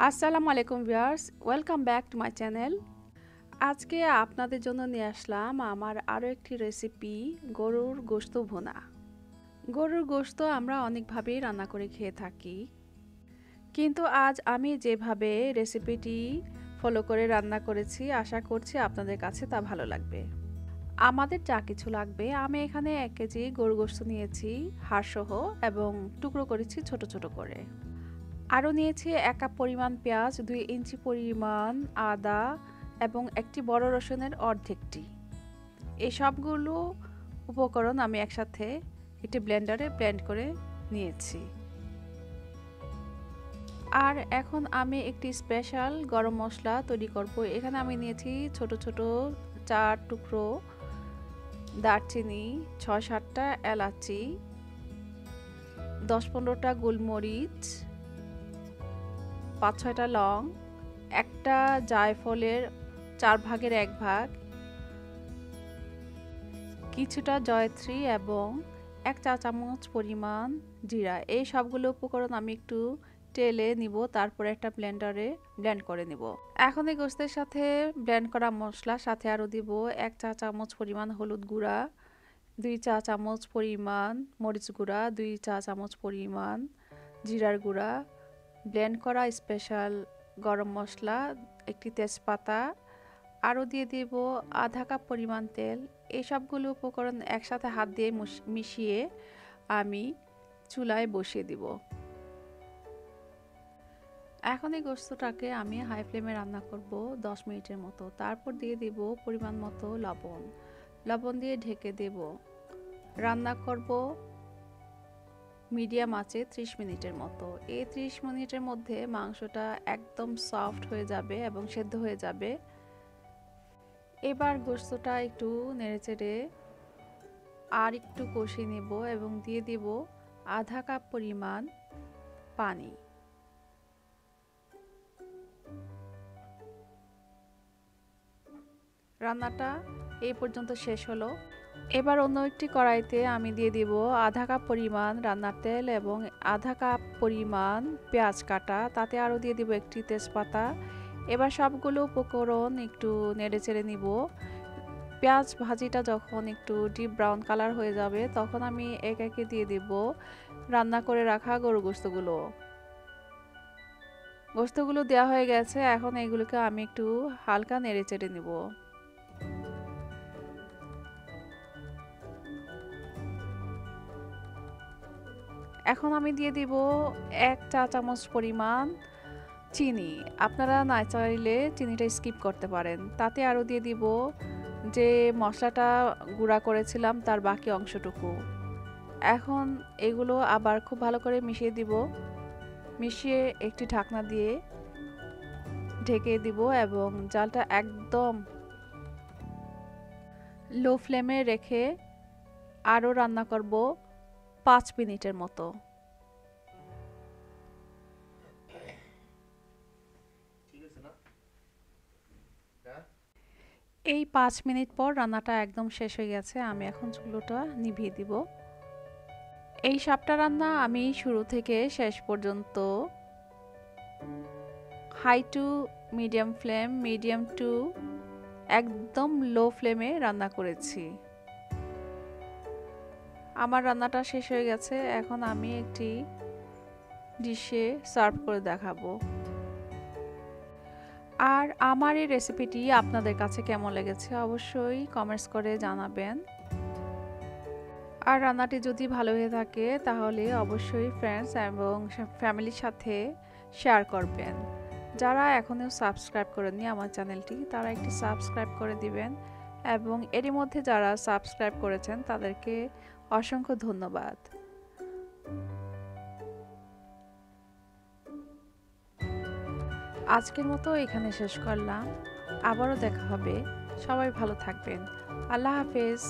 আসসালামু আলাইকুম viewers, welcome back to my channel. আজকে আপনাদের জন্য নিয়ে আসলাম আমার আরও একটি রেসিপি, গরুর গোশত ভুনা। গরুর গোশত আমরা অনেকভাবেই রান্না করে খেয়ে থাকি, কিন্তু আজ আমি যেভাবে রেসিপিটি ফলো করে রান্না করেছি, আশা করছি আপনাদের কাছে তা ভালো লাগবে। আমাদের যা কিছু লাগবে, আমি এখানে 1 কেজি গরুর গোশত নিয়েছি হাড়সহ এবং টুকরো করেছি ছোট ছোট করে। আরও নিয়েছি 1 কাপ পরিমাণ পেঁয়াজ, 2 ইঞ্চি পরিমাণ আদা এবং একটি বড় রসুনের অর্ধেকটি। এই সবগুলো উপকরণ আমি একসাথে একটি ব্লেন্ডারে ব্লেন্ড করে নিয়েছি। আর এখন আমি একটি স্পেশাল গরম মশলা তৈরি করব। এখানে আমি নিয়েছি ছোট ছোট 4 টুকরো দারচিনি, 6-7টা এলাচি, 10-15টা গোলমরিচ, 5-6টা লং, একটা জায়ফলের 4 ভাগের 1 ভাগ, কিছুটা জয়ত্রী এবং 1 চা চামচ পরিমাণ জিরা। এই সবগুলো উপকরণ আমি একটু টেলে নিব, তারপর একটা ব্লেন্ডারে ব্লেন্ড করে নিব। এখন এই গোশতের সাথে ব্লেন্ড করা মশলার সাথে আরও দিব 1 চা চামচ পরিমাণ হলুদ গুঁড়া, 2 চা চামচ পরিমাণ মরিচ গুঁড়া, 2 চা চামচ পরিমাণ জিরার গুঁড়া, ব্লেন্ড করা স্পেশাল গরম মশলা, একটি তেজপাতা, আরও দিয়ে দেব আধা কাপ পরিমাণ তেল। এই সবগুলো উপকরণ একসাথে হাত দিয়ে মিশিয়ে আমি চুলায় বসিয়ে দিব। এখন এই গোশতটাকে আমি হাই ফ্লেমে রান্না করব 10 মিনিটের মতো। তারপর দিয়ে দেব পরিমাণ মতো লবণ। লবণ দিয়ে ঢেকে দেব। রান্না করব মিডিয়াম আঁচে 30 মিনিটের মতো। এই 30 মিনিটের মধ্যে মাংসটা একদম সফট হয়ে যাবে এবং সেদ্ধ হয়ে যাবে। এবার গোশতটা একটু নেড়েচেড়ে আর একটু কষিয়ে নেব এবং দিয়ে দিব আধা কাপ পরিমাণ পানি। রান্নাটা এই পর্যন্ত শেষ হলো। এবার অন্য একটি কড়াইতে আমি দিয়ে দিব আধা কাপ পরিমাণ রান্নার তেল এবং আধা কাপ পরিমাণ পেঁয়াজ কাটা, তাতে আরও দিয়ে দিব একটি তেজপাতা। এবার সবগুলো উপকরণ একটু নেড়েচেড়ে নিব। পেঁয়াজ ভাজিটা যখন একটু ডিপ ব্রাউন কালার হয়ে যাবে, তখন আমি একে একে দিয়ে দিব রান্না করে রাখা গরু গোশতগুলো দেওয়া হয়ে গেছে। এখন এগুলোকে আমি একটু হালকা নেড়েচেড়ে নিব। এখন আমি দিয়ে দিব 1 চা চামচ পরিমাণ চিনি। আপনারা না চাইলে চিনিটা স্কিপ করতে পারেন। তাতে আরও দিয়ে দিব যে মশলাটা গুঁড়া করেছিলাম তার বাকি অংশটুকু। এখন এগুলো আবার খুব ভালো করে মিশিয়ে দিব। মিশিয়ে একটি ঢাকনা দিয়ে ঢেকে দিব এবং জালটা একদম লো ফ্লেমে রেখে আরও রান্না করব 5 মিনিটের মতো। এই 5 মিনিট পর রান্নাটা একদম শেষ হয়ে গেছে। আমি এখন চুলোটা নিভিয়ে দিব। এই সাপটা রান্না আমি শুরু থেকে শেষ পর্যন্ত high to medium flame, medium to একদম লো ফ্লেমে রান্না করেছি। আমার রান্নাটা শেষ হয়ে গেছে। এখন আমি একটি ডিশে সার্ভ করে দেখাবো। আর আমার এই রেসিপিটি আপনাদের কাছে কেমন লেগেছে অবশ্যই কমেন্টস করে জানাবেন। আর রান্নাটি যদি ভালো হয়ে থাকে তাহলে অবশ্যই ফ্রেন্ডস এবং ফ্যামিলির সাথে শেয়ার করবেন। যারা এখনও সাবস্ক্রাইব করেননি আমার চ্যানেলটি, তারা একটি সাবস্ক্রাইব করে দিবেন এবং এরই মধ্যে যারা সাবস্ক্রাইব করেছেন তাদেরকে অসংখ্য ধন্যবাদ। আজকের মতো এখানে শেষ করলাম। আবারও দেখা হবে। সবাই ভালো থাকবেন। আল্লাহ হাফেজ।